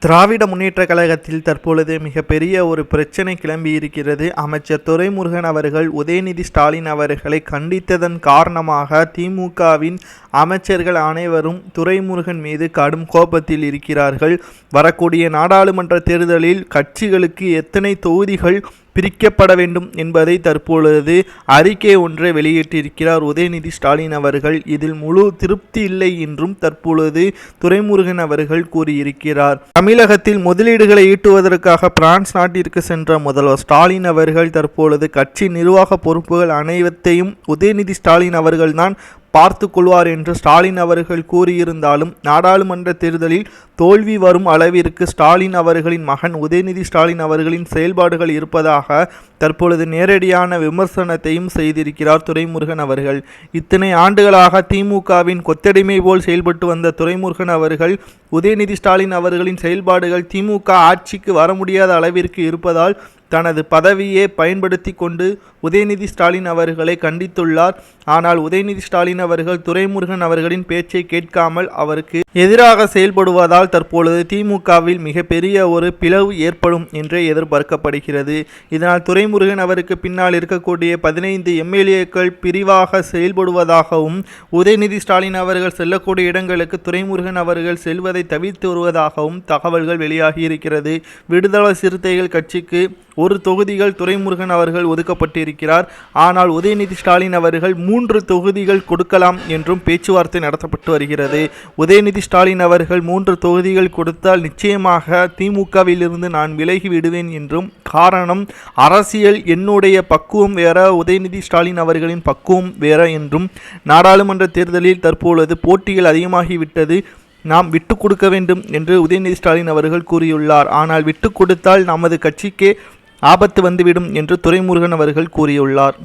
திராவிட முன்னேற்ற கழகத்தில் தற்பொழுது மிகப்பெரிய ஒரு பிரச்சனை கிளம்பி இருக்கிறது. அமைச்சர் துரைமுருகன் அவர்கள் உதயநிதி ஸ்டாலின் அவர்களை கண்டித்ததன் காரணமாக திமுகவின் அமைச்சர்கள் அனைவரும் துரைமுருகன் மீது கடும் கோபத்தில் இருக்கிறார்கள். வரக்கூடிய நாடாளுமன்ற தேர்தலில் கட்சிகளுக்கு எத்தனை தொகுதிகள் பிரிக்கப்பட வேண்டும் என்பதை தற்பொழுது அறிக்கை ஒன்றை வெளியிட்டிருக்கிறார் உதயநிதி ஸ்டாலின் அவர்கள். இதில் முழு திருப்தி இல்லை என்றும் தற்பொழுது துரைமுருகன் அவர்கள் கூறியிருக்கிறார். தமிழகத்தில் முதலீடுகளை ஈட்டுவதற்காக பிரான்ஸ் நாட்டிற்கு சென்ற முதல்வர் ஸ்டாலின் அவர்கள் தற்பொழுது கட்சி நிர்வாக பொறுப்புகள் அனைத்தையும் உதயநிதி ஸ்டாலின் அவர்கள்தான் பார்த்து கொள்வார் என்று ஸ்டாலின் அவர்கள் கூறியிருந்தாலும் நாடாளுமன்ற தேர்தலில் தோல்வி வரும் அளவிற்கு ஸ்டாலின் அவர்களின் மகன் உதயநிதி ஸ்டாலின் அவர்களின் செயல்பாடுகள் இருப்பதாக தற்பொழுது நேரடியான விமர்சனத்தையும் செய்திருக்கிறார் துரைமுருகன் அவர்கள். இத்தனை ஆண்டுகளாக திமுகவின் கொத்தடிமை போல் செயல்பட்டு வந்த துரைமுருகன் அவர்கள் உதயநிதி ஸ்டாலின் அவர்களின் செயல்பாடுகள் திமுக ஆட்சிக்கு வர முடியாத அளவிற்கு இருப்பதால் தனது பதவியை பயன்படுத்தி கொண்டு உதயநிதி ஸ்டாலின் அவர்களை கண்டித்துள்ளார். ஆனால் உதயநிதி ஸ்டாலின் அவர்கள் துரைமுருகன் அவர்களின் பேச்சை கேட்காமல் அவருக்கு எதிராக செயல்படுவதால் தற்பொழுது திமுகவில் மிகப்பெரிய ஒரு பிளவு ஏற்படும் என்றே எதிர்பார்க்கப்படுகிறது. இதனால் துரைமுருகன் அவருக்கு பின்னால் இருக்கக்கூடிய 15 எம்எல்ஏக்கள் பிரிவாக செயல்படுவதாகவும் உதயநிதி ஸ்டாலின் அவர்கள் செல்லக்கூடிய இடங்களுக்கு துரைமுருகன் அவர்கள் செல்வதை தவிர்த்து வருவதாகவும் தகவல்கள் வெளியாகி இருக்கிறது. விடுதலை சிறுத்தைகள் கட்சிக்கு ஒரு தொகுதிகள் துரைமுருகன் அவர்கள் ஒதுக்கப்பட்டிருக்கிறார். ஆனால் உதயநிதி ஸ்டாலின் அவர்கள் 3 தொகுதிகள் கொடுக்கலாம் என்றும் பேச்சுவார்த்தை நடத்தப்பட்டு வருகிறது. உதயநிதி ஸ்டாலின் அவர்கள் 3 தொகுதிகள் கொடுத்தால் நிச்சயமாக திமுகவிலிருந்து நான் விலகி விடுவேன் என்றும், காரணம் அரசியல் என்னுடைய பக்குவம் வேற, உதயநிதி ஸ்டாலின் அவர்களின் பக்குவம் வேற என்றும், நாடாளுமன்ற தேர்தலில் தற்பொழுது போட்டிகள் அதிகமாகிவிட்டது, நாம் விட்டு கொடுக்க வேண்டும் என்று உதயநிதி ஸ்டாலின் அவர்கள் கூறியுள்ளார். ஆனால் விட்டு கொடுத்தால் நமது கட்சிக்கே ஆபத்து வந்துவிடும் என்று துரைமுருகன் அவர்கள் கூறியுள்ளார்.